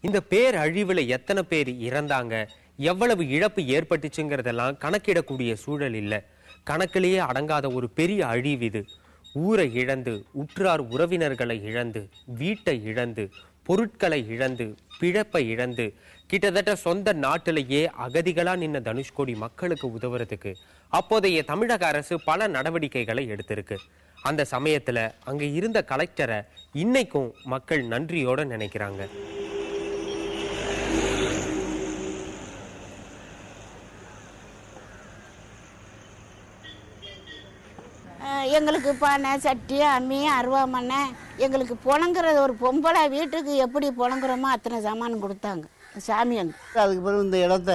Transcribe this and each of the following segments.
இந்த பேரழிவுல எத்தனை பேர் இறந்தாங்க, எவ்வளவு இழப்பு ஏற்பட்டுச்சுங்கிறதெல்லாம் கணக்கிடக்கூடிய சூழல் இல்லை. கணக்கிலேயே அடங்காத ஒரு பெரிய அழிவு இது. ஊரை இழந்து, உற்றார் உறவினர்களை இழந்து, வீட்டை இழந்து, பொருட்களை இழந்து, பிழப்பை இழந்து, கிட்டத்தட்ட சொந்த நாட்டிலேயே அகதிகளா நின்ன தனுஷ்கோடி மக்களுக்கு உதவுறதுக்கு அப்போதைய தமிழக அரசு பல நடவடிக்கைகளை எடுத்திருக்கு. அந்த சமயத்துல அங்க இருந்த கலெக்டரை இன்னைக்கும் மக்கள் நன்றியோட நினைக்கிறாங்க. எங்களுக்கு பானை, சட்டி, அம்மி, அருவாமனை, எங்களுக்கு புழங்குறது ஒரு பொம்பளை வீட்டுக்கு எப்படி புழங்குறோமோ அத்தனை சாமான் கொடுத்தாங்க சாமி. அதுக்கு பிறகு இந்த இடத்த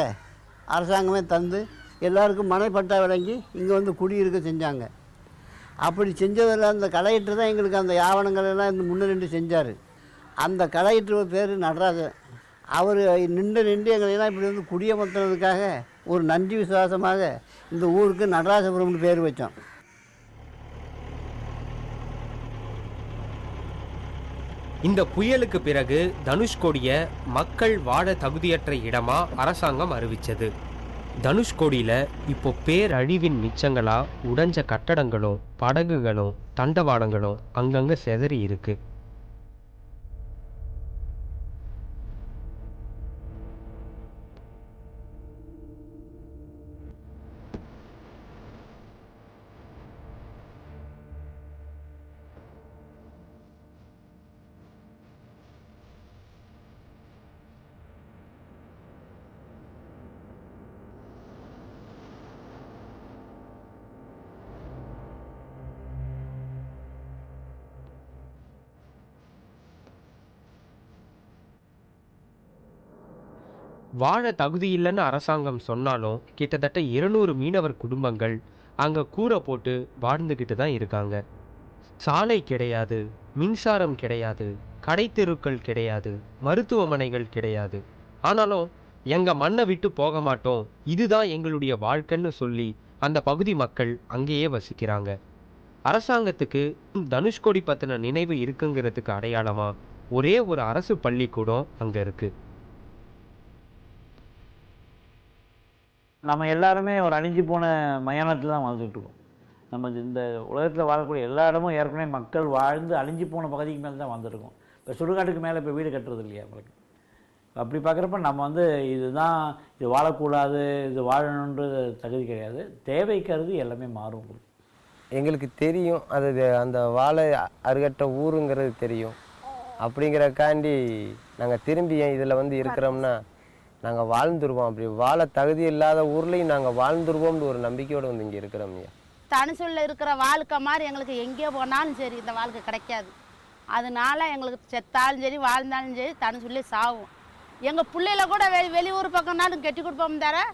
அரசாங்கமே தந்து எல்லாருக்கும் மனைப்பட்டா வழங்கி இங்கே வந்து குடியிருக்க செஞ்சாங்க. அப்படி செஞ்சதில் அந்த கலெக்டர் தான் எங்களுக்கு அந்த ஆவணங்கள் எல்லாம் இந்த முன்னின்று செஞ்சார். அந்த கலெக்டர் பேர் நடராஜன். அவர் நின்று எங்களெல்லாம் இப்படி வந்து குடியமர்த்தினதுக்காக ஒரு நன்றி விசுவாசமாக இந்த ஊருக்கு நடராஜபுரம்னு பேர் வச்சோம். இந்த புயலுக்கு பிறகு தனுஷ்கோடியை மக்கள் வாழ தகுதியற்ற இடமா அரசாங்கம் அறிவிச்சது. தனுஷ்கோடியில இப்போ பேரழிவின் மிச்சங்களா உடைஞ்ச கட்டடங்களும் படகுகளும் தண்டவாளங்களும் அங்கங்க செதறி இருக்கு. வாழ தகுதி இல்லைன்னு அரசாங்கம் சொன்னாலும் கிட்டத்தட்ட 200 மீனவர் குடும்பங்கள் அங்கே கூரை போட்டு வாழ்ந்துக்கிட்டு தான் இருக்காங்க. சாலை கிடையாது, மின்சாரம் கிடையாது, கடைத்தெருக்கள் கிடையாது, மருத்துவமனைகள் கிடையாது. ஆனாலும் எங்கள் மண்ணை விட்டு போக மாட்டோம், இதுதான் எங்களுடைய வாழ்க்கைன்னு சொல்லி அந்த பகுதி மக்கள் அங்கேயே வசிக்கிறாங்க. அரசாங்கத்துக்கு தனுஷ்கோடி பற்றின நினைவு இருக்குங்கிறதுக்கு அடையாளமா ஒரே ஒரு அரசு பள்ளிக்கூடம் அங்கே இருக்குது. நம்ம எல்லாருமே ஒரு அழிஞ்சு போன மயானத்தில் தான் வாழ்ந்துட்டு இருக்கோம். நம்ம இந்த உலகத்தில் வாழக்கூடிய எல்லா இடமும் ஏற்கனவே மக்கள் வாழ்ந்து அழிஞ்சு போன பகுதிக்கு மேலே தான் வாழ்ந்துருக்கோம். இப்போ சுடுகாட்டுக்கு மேலே இப்போ வீடு கட்டுறது இல்லையா உங்களுக்கு? அப்படி பார்க்குறப்ப நம்ம வந்து இதுதான், இது வாழக்கூடாது, இது வாழணுன்றது தகுதி கிடையாது. தேவை கருதி எல்லாமே மாறும். எங்களுக்கு தெரியும் அது அந்த வாழை அருகட்ட ஊருங்கிறது தெரியும். அப்படிங்கிறக்காண்டி நாங்கள் திரும்பி இதில் வந்து இருக்கிறோம்னா நாங்கள் வாழ்ந்துருவோம். அப்படி வாழ தகுதி இல்லாத ஊர்லேயும் நாங்கள் வாழ்ந்துருவோம்னு ஒரு நம்பிக்கையோடு வந்து இங்கே இருக்கிறோம். தனுசுல இருக்கிற வாழ்க்கை மாதிரி எங்களுக்கு எங்கே போனாலும் சரி இந்த வாழ்க்கை கிடைக்காது. அதனால எங்களுக்கு செத்தாலும் சரி வாழ்ந்தாலும் சரி தனுசுள்ளே சாவும். எங்கள் பிள்ளையில கூட வெளியூர் பக்கம்னாலும் கெட்டி கொடுப்போம் தர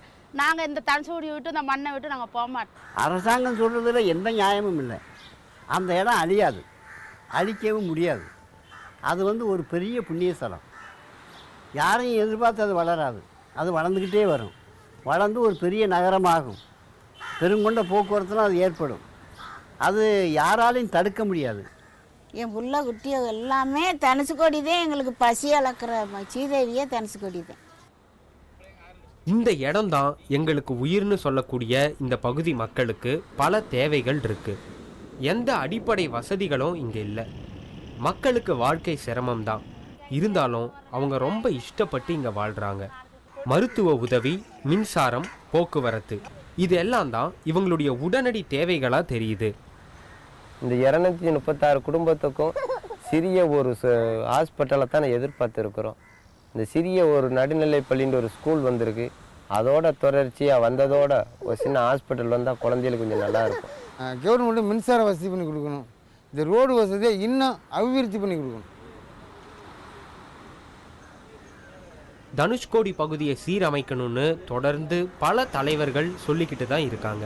நாங்கள் இந்த தனுசுடி விட்டு இந்த மண்ணை விட்டு நாங்கள் போக மாட்டோம். அரசாங்கம் சொல்கிறதுல எந்த நியாயமும் இல்லை. அந்த இடம் அழியாது, அழிக்கவும் முடியாது. அது வந்து ஒரு பெரிய புண்ணிய ஸ்தலம். யாரையும் எதிர்பார்த்து அது வளராது, அது வளர்ந்துக்கிட்டே வரும். வளர்ந்து ஒரு பெரிய நகரமாகும். பெருங்கொண்ட போக்குவரத்துலாம் அது ஏற்படும். அது யாராலையும் தடுக்க முடியாது. என் புள்ள குட்டிய எல்லாமே தனுசுக்கோடி தான். எங்களுக்கு பசி அளக்கிற சீதேவியே தனுசுக்கோடி தான். இந்த இடம் தான் எங்களுக்கு உயிர்னு சொல்லக்கூடிய இந்த பகுதி மக்களுக்கு பல தேவைகள் இருக்கு. எந்த அடிப்படை வசதிகளும் இங்கே இல்லை. மக்களுக்கு வாழ்க்கை சிரமம்தான். இருந்தாலும் அவங்க ரொம்ப இஷ்டப்பட்டு இங்கே வாழ்கிறாங்க. மருத்துவ உதவி, மின்சாரம், போக்குவரத்து இது எல்லாம் தான் இவங்களுடைய உடனடி தேவைகளாக தெரியுது. இந்த 236 குடும்பத்துக்கும் சிறிய ஒரு ஹாஸ்பிட்டலை தான் எதிர்பார்த்துருக்குறோம். இந்த சிறிய ஒரு நடுநிலை பள்ளின்ற ஒரு ஸ்கூல் வந்திருக்கு. அதோட தொடர்ச்சியாக வந்ததோட ஒரு சின்ன ஹாஸ்பிட்டல் வந்தால் குழந்தைகளுக்கு கொஞ்சம் நல்லா இருக்கும். கவர்மெண்ட்டு மின்சார வசதி பண்ணி கொடுக்கணும். இந்த ரோடு வசதியை இன்னும் அபிவிருத்தி பண்ணி கொடுக்கணும். தனுஷ்கோடி பகுதியை சீரமைக்கணும்னு தொடர்ந்து பல தலைவர்கள் சொல்லிக்கிட்டு தான் இருக்காங்க.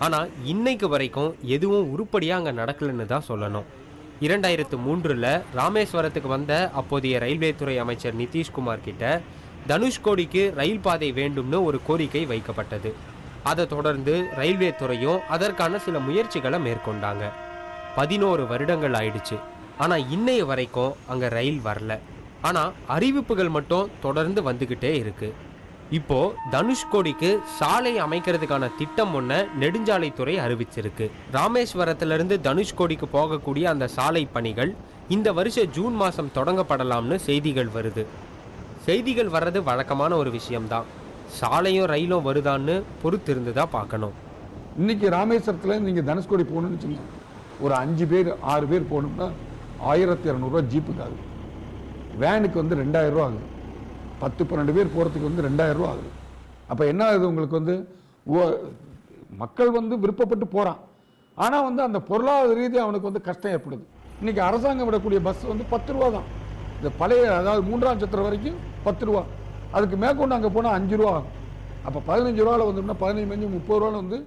ஆனால் இன்னைக்கு வரைக்கும் எதுவும் உருப்படியாக அங்கே நடக்கலன்னு தான் சொல்லணும். 2003 ராமேஸ்வரத்துக்கு வந்த அப்போதைய ரயில்வே துறை அமைச்சர் நிதிஷ்குமார் கிட்ட தனுஷ்கோடிக்கு ரயில் பாதை வேண்டும்னு ஒரு கோரிக்கை வைக்கப்பட்டது. அதை தொடர்ந்து ரயில்வே துறையும் அதற்கான சில முயற்சிகளை மேற்கொண்டாங்க. 11 வருடங்கள் ஆயிடுச்சு. ஆனால் இன்னைய வரைக்கும் அங்கே ரயில் வரல. ஆனால் அறிவிப்புகள் மட்டும் தொடர்ந்து வந்துக்கிட்டே இருக்கு. இப்போ தனுஷ்கோடிக்கு சாலை அமைக்கிறதுக்கான திட்டம் ஒன்று நெடுஞ்சாலைத்துறை அறிவிச்சிருக்கு. ராமேஸ்வரத்திலிருந்து தனுஷ்கோடிக்கு போகக்கூடிய அந்த சாலை பணிகள் இந்த வருஷம் ஜூன் மாதம் தொடங்கப்படலாம்னு செய்திகள் வருது. செய்திகள் வர்றது வழக்கமான ஒரு விஷயம்தான். சாலையும் ரயிலும் வருதான்னு பொறுத்து இருந்து தான் பார்க்கணும். இன்னைக்கு ராமேஸ்வரத்தில் நீங்கள் தனுஷ்கோடி போகணும்னு சொன்னீங்க, ஒரு 5 பேர் 6 பேர் போகணும்னா 1200 ஜீப்புக்கு ஆகுது. வேனுக்கு வந்து 2000 ரூபா ஆகுது. 10-12 பேர் போகிறதுக்கு வந்து 2000 ரூபா ஆகுது. அப்போ என்ன ஆகுது உங்களுக்கு வந்து மக்கள் வந்து விருப்பப்பட்டு போகிறான், ஆனால் வந்து அந்த பொருளாதார ரீதியாக அவனுக்கு வந்து கஷ்டம் ஏற்படுது. இன்னைக்கு அரசாங்கம் விடக்கூடிய பஸ் வந்து 10 ரூபா தான். இந்த பழைய அதாவது 3ஆம் சத்திரம் வரைக்கும் 10 ரூபா, அதுக்கு மேற்கொண்டு அங்கே போனால் 5 ரூபா ஆகும். அப்போ 15 ரூபாவில் வந்துன்னா 15-30 ரூபாவில் வந்து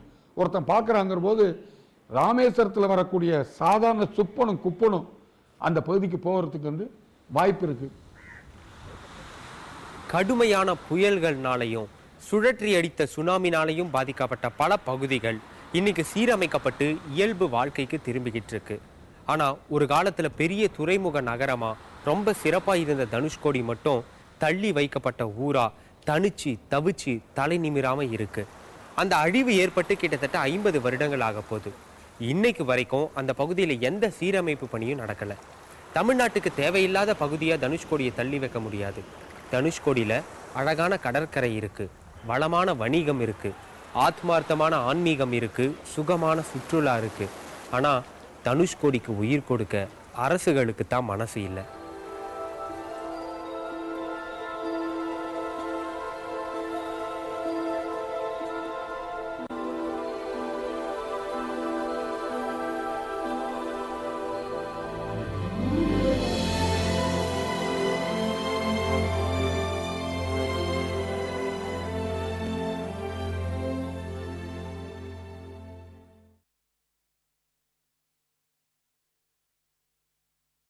ஒருத்தன் பார்க்குறாங்கிற போது ராமேஸ்வரத்தில் வரக்கூடிய சாதாரண சுப்பனும் குப்பனும் அந்த பகுதிக்கு போகிறதுக்கு வந்து வாய்ப்பு இருக்குது. கடுமையான புயல்கள்னாலையும் சுழற்றி அடித்த சுனாமினாலையும் பாதிக்கப்பட்ட பல பகுதிகள் இன்னைக்கு சீரமைக்கப்பட்டு இயல்பு வாழ்க்கைக்கு திரும்பிக்கிட்டு இருக்கு. ஆனால் ஒரு காலத்தில் பெரிய துறைமுக நகரமாக ரொம்ப சிறப்பாக இருந்த தனுஷ்கோடி மட்டும் தள்ளி வைக்கப்பட்ட ஊரா தனிச்சு தவிச்சு தலை நிமிராமல் இருக்கு. அந்த அழிவு ஏற்பட்டு கிட்டத்தட்ட 50 வருடங்கள் ஆக போகுது. இன்னைக்கு வரைக்கும் அந்த பகுதியில் எந்த சீரமைப்பு பணியும் நடக்கலை. தமிழ்நாட்டுக்கு தேவையில்லாத பகுதியாக தனுஷ்கோடியை தள்ளி வைக்க முடியாது. தனுஷ்கோடியில் அழகான கடற்கரை இருக்குது, வளமான வணிகம் இருக்குது, ஆத்மார்த்தமான ஆன்மீகம் இருக்குது, சுகமான சுற்றுலா இருக்குது. ஆனால் தனுஷ்கோடிக்கு உயிர் கொடுக்க அரசுகளுக்கு தான் மனசு இல்லை.